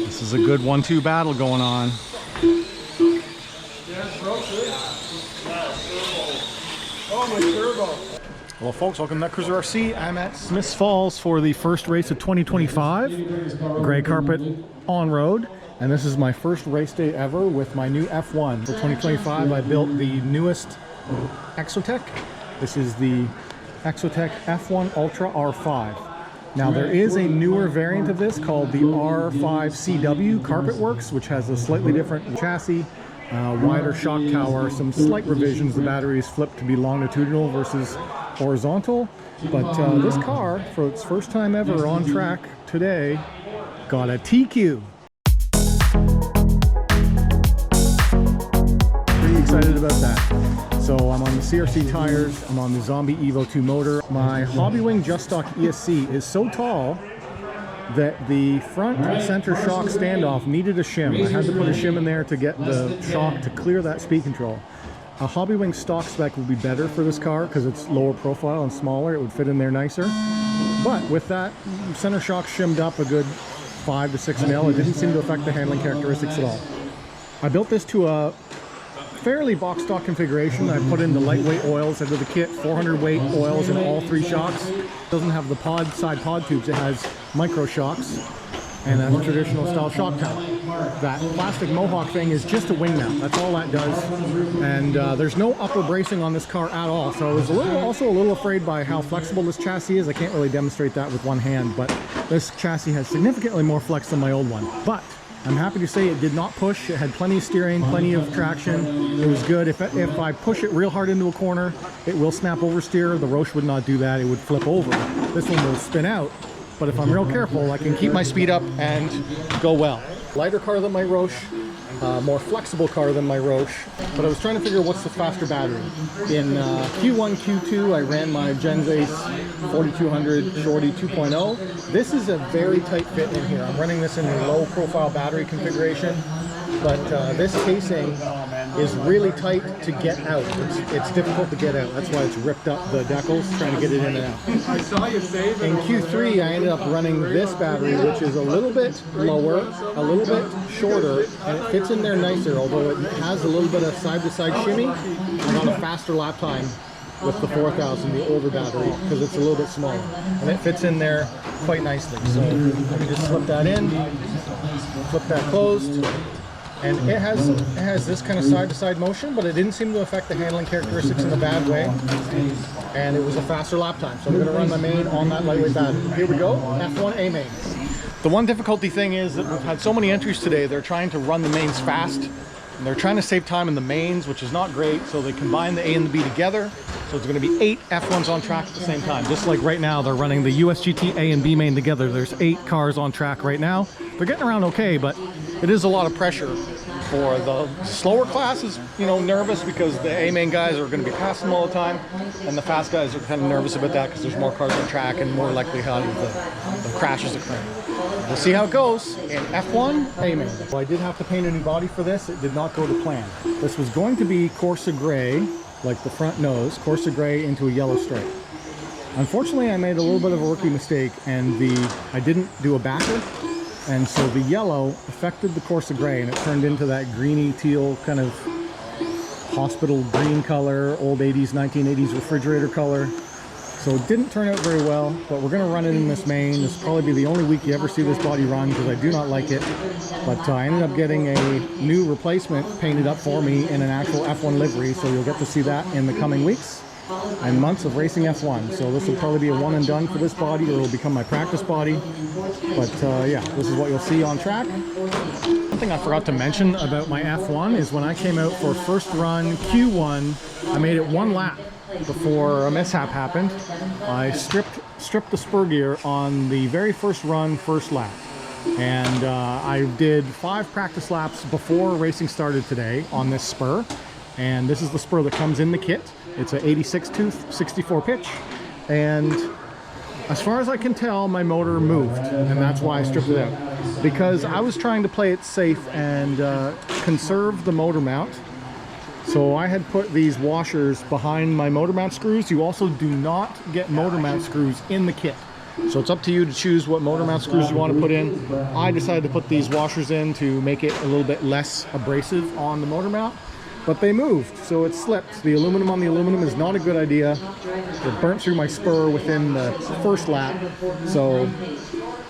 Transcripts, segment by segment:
This is a good 1-2 battle going on. Hello folks, welcome to Netcruzer RC. I'm at Smiths Falls for the first race of 2025. Gray carpet on road. And this is my first race day ever with my new F1. For 2025, I built the newest Exotek. This is the Exotek F1 Ultra R5. Now there is a newer variant of this called the R5CW Carpet Works, which has a slightly different chassis, wider shock tower, some slight revisions. The battery is flipped to be longitudinal versus horizontal. But this car, for its first time ever on track today, got a TQ. Pretty excited about that. So I'm on the CRC tires, I'm on the Zombie Evo 2 motor. My Hobbywing Just Stock ESC is so tall that the front center shock standoff needed a shim. I had to put a shim in there to get the shock to clear that speed control. A Hobbywing stock spec would be better for this car because it's lower profile and smaller. It would fit in there nicer. But with that center shock shimmed up a good 5 to 6 mil, it didn't seem to affect the handling characteristics at all. I built this to a fairly box stock configuration. I put in the lightweight oils into the kit, 400 weight oils in all 3 shocks. It doesn't have the side pod tubes, it has micro shocks and a traditional style shock tower. That plastic Mohawk thing is just a wing mount, that's all that does. And there's no upper bracing on this car at all, so I was also a little afraid by how flexible this chassis is. I can't really demonstrate that with one hand, but this chassis has significantly more flex than my old one. But I'm happy to say it did not push. It had plenty of steering, plenty of traction. It was good. If I push it real hard into a corner, it will snap oversteer. The Roche would not do that. It would flip over. This one will spin out. But if I'm real careful, I can keep my speed up and go well. Lighter car than my Roche, more flexible car than my Roche. But I was trying to figure what's the faster battery. In Q1, Q2, I ran my Genzace 4200 Shorty 2.0. This is a very tight fit in here. I'm running this in a low profile battery configuration, but this casing is really tight to get out. It's difficult to get out. That's why it's ripped up the decals, trying to get it in and out. In Q3, I ended up running this battery, which is a little bit lower, a little bit shorter, and it fits in there nicer, although it has a little bit of side-to-side shimmy. I got a faster lap time with the 4000, the older battery, because it's a little bit smaller. And it fits in there quite nicely. So I can just slip that in, flip that closed. And it has this kind of side-to-side motion, but it didn't seem to affect the handling characteristics in a bad way. And it was a faster lap time. So I'm going to run my main on that lightweight battery. Here we go, F1 A main. The one difficulty thing is that we've had so many entries today, they're trying to run the mains fast. And they're trying to save time in the mains, which is not great. So they combine the A and the B together. So it's going to be 8 F1s on track at the same time. Just like right now, they're running the USGT A and B main together. There's 8 cars on track right now. They're getting around okay, but it is a lot of pressure for the slower classes, you know, nervous because the A main guys are going to be passing them all the time, and the fast guys are kind of nervous about that because there's more cars on track and more likelihood of the crashes occurring. We'll see how it goes in F1 A main. Well, I did have to paint a new body for this. It did not go to plan. This was going to be Corsa gray, like the front nose, Corsa gray into a yellow stripe. Unfortunately, I made a little bit of a rookie mistake, and I didn't do a backer. And so the yellow affected the Corsa gray, and it turned into that greeny teal kind of hospital green color, old 80s, 1980s refrigerator color. So it didn't turn out very well, but we're going to run it in this main. This will probably be the only week you ever see this body run because I do not like it. But I ended up getting a new replacement painted up for me in an actual F1 livery, so you'll get to see that in the coming weeks and months of racing F1. So this will probably be a one and done for this body, or it will become my practice body. But yeah, this is what you'll see on track. One thing I forgot to mention about my F1 is when I came out for first run Q1, I made it 1 lap before a mishap happened. I stripped the spur gear on the very first run, first lap. And I did 5 practice laps before racing started today on this spur. And this is the spur that comes in the kit. It's an 86 tooth, 64 pitch. And as far as I can tell, my motor moved, and that's why I stripped it out. Because I was trying to play it safe and conserve the motor mount. So I had put these washers behind my motor mount screws. You also do not get motor mount screws in the kit. So it's up to you to choose what motor mount screws you want to put in. I decided to put these washers in to make it a little bit less abrasive on the motor mount, but they moved, so it slipped. The aluminum on the aluminum is not a good idea. It burnt through my spur within the first lap, so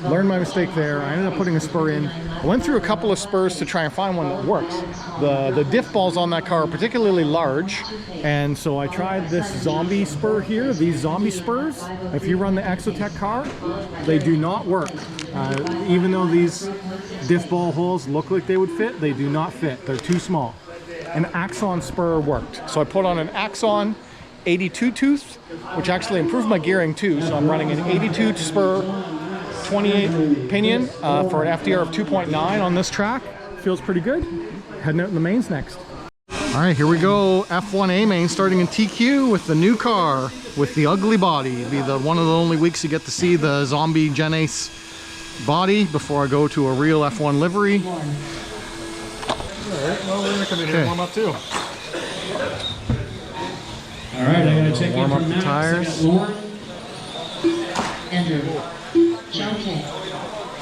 learned my mistake there. I ended up putting a spur in. I went through a couple of spurs to try and find one that works. The diff balls on that car are particularly large, and so I tried this zombie spur here. These zombie spurs, if you run the Exotek car, they do not work. Even though these diff ball holes look like they would fit, they do not fit. They're too small. An Axon spur worked. So I put on an Axon 82 tooth, which actually improved my gearing too. So I'm running an 82 spur 28 pinion for an FDR of 2.9 on this track. Feels pretty good. Heading out in the mains next. All right, here we go. F1 main starting in TQ with the new car with the ugly body. It'll be one of the only weeks you get to see the zombie Gen Ace body before I go to a real F1 livery. All right, well, we're gonna come in here and warm up too. All right, I gotta check warm in up from the Max. tires. I got Lauren, Andrew, John K,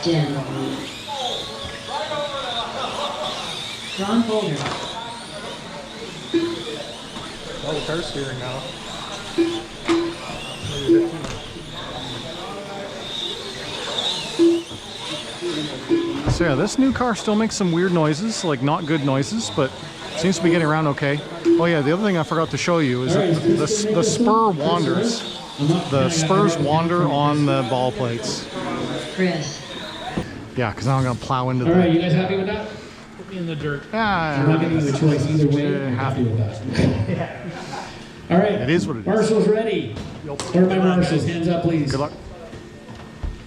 Dan, Ron Boulder. Oh, the car's steering now. So yeah, this new car still makes some weird noises, like not good noises, but seems to be getting around okay. Oh yeah, the other thing I forgot to show you is that the spur wanders. The spurs wander on the ball plates. Chris. Yeah, because now I'm going to plow into All right, you guys happy with that? Put me in the dirt. I'm not giving you a choice either way. I'm happy with that. All right. It is what it is. Marshall's ready. Start by marshals. Hands up, please. Good luck.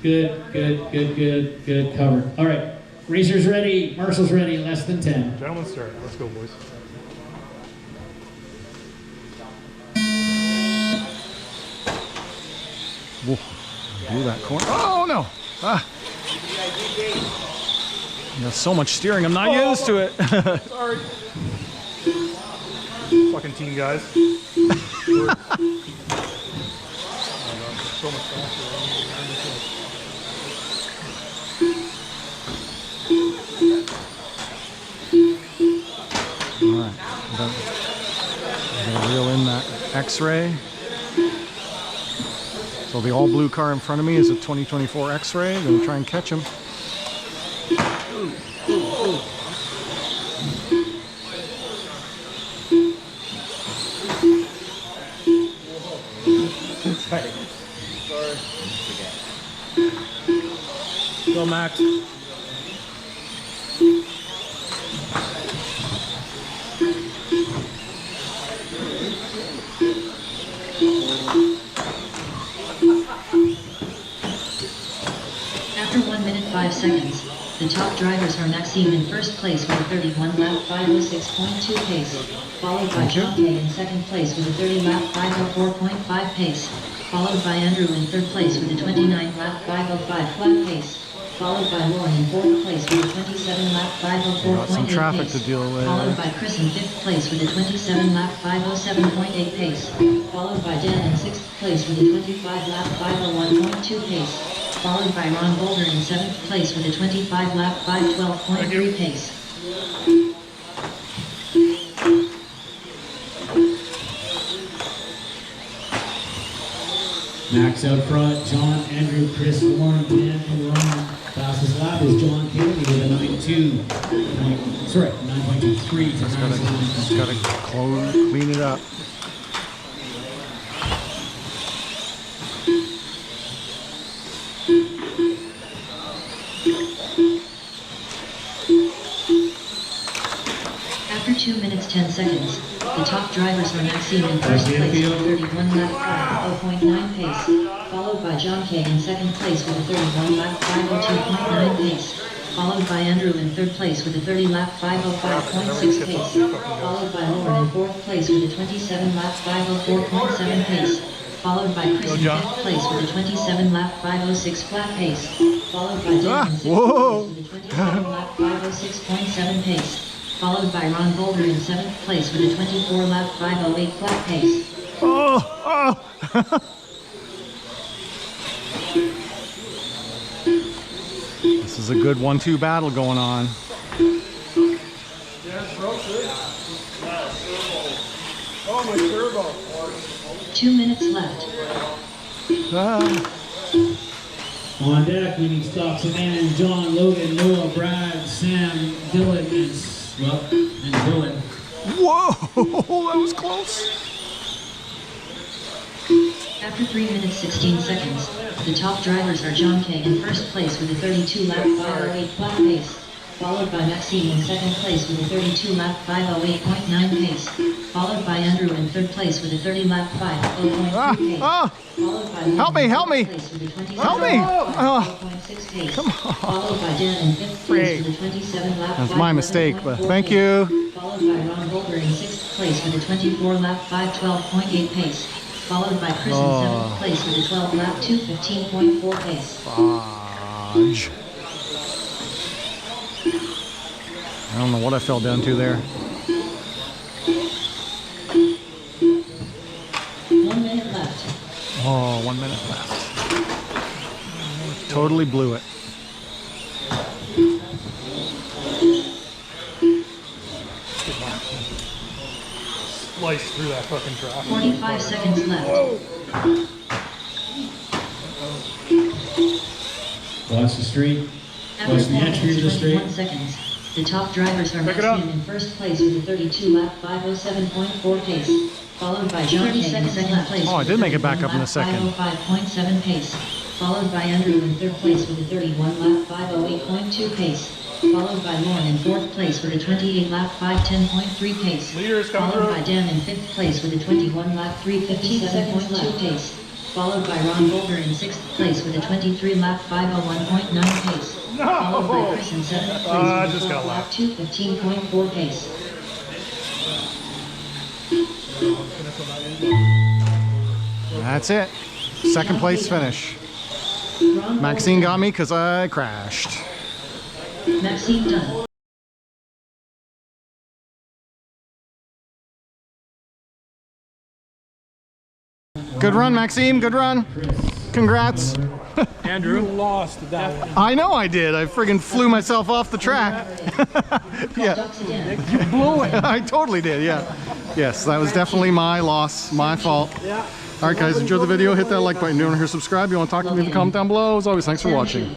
Good, good, good, good, good. Cover. All right. Racers ready. Marshall's ready. Less than 10. Gentlemen, start. Let's go, boys. Whoa. Do that corner. Oh no! Ah. There's so much steering. I'm not used to it. Sorry. Fucking team guys. So much faster. All right. I'm gonna reel in that X-ray. So the all blue car in front of me is a 2024 X-ray. I'm gonna try and catch him. Go, Max. After 1 minute 5 seconds, the top drivers are Maxime in first place with a 31 lap 506.2 pace, followed by John K in second place with a 30 lap 504.5 pace, followed by Andrew in third place with a 29 lap 505 flat pace, followed by Lauren in fourth place with a 27 lap 504.8 Some traffic pace, to deal with. followed by Chris in fifth place with a 27 lap 507.8 pace, followed by Dan in sixth place with a 25 lap 501.2 pace, followed by Ron Boulder in 7th place with a 25 lap 512.3 pace. Max out front. John, Andrew, Chris, Lauren, Dan, and Ron. Fastest lap is John K with a 9.23 to Just gotta clean it up. After 2 minutes 10 seconds, the top drivers are Maxime in first place with a 31 lap 5.0.9 pace, followed by John K in second place with a 31 lap 502.9 pace, followed by Andrew in third place with a 30 lap 505.6 pace, followed by Lauren in fourth place with a 27 lap 504.7 pace, followed by Chris in fifth place with a 27 lap 506 flat pace, followed by Dan in sixth place with a 27 lap 506.7 pace, followed by Ron Boulder in 7th place with a 24 lap 508 flat pace. Oh! is a good 1-2 battle going on. Oh, my turbo. 2 minutes left. On deck, leading stock, Savannah, John, Logan, Noah, Brad, Sam, Dylan, and Dylan. Whoa, that was close. After 3 minutes 16 seconds, the top drivers are John K in first place with a 32-lap 508.5 pace, followed by Maxime in second place with a 32-lap 508.9 pace, followed by Andrew in third place with a 30-lap 508.3 pace, followed by Help me, help me. Place with a 27 Help me. 5.6 pace, followed by Dan in fifth place with a 27-lap That's my mistake, but thank you. Followed by Ron Boulder in sixth place with a 24-lap 512.8 pace, followed by Chris in seventh place with a 12-lap 215.4 pace. Fudge. I don't know what I fell down to there. 1 minute left. Oh, 1 minute left. Totally blew it. Sliced through that fucking traffic. 45 seconds left. Watch the street. After Watch the 4 entry of the minutes, 21 street. seconds, the top drivers are Pick it up. Maxime in first place with a 32-lap 507.4 pace, followed by John K in second place. Oh, I did make it back up in a second. 505.7 pace, followed by Andrew in third place with a 31-lap 508.2 pace, followed by Lauren in fourth place with a 28-lap 510.3 pace, Leaders coming followed through. by Dan in fifth place with a 21-lap 357.2 pace, followed by Ron Boulder in sixth place with a 23-lap 501.9 pace, followed by Chris in seventh place I with a just got 4-lap 215.4 pace. That's it. Second place finish. Ron Maxine Boulder got me because I crashed. done. Maxine done. Good run, Maxime. Good run. Congrats. Andrew lost that one. I know I did. I friggin' flew myself off the track. Yeah, Ducks again. I totally did. Yeah. Yes, that was definitely my loss, my fault. Yeah. All right, guys, enjoy the video. Hit that like button. If you want to hear subscribe, you want to talk to me, leave a comment down below. As always, thanks for watching.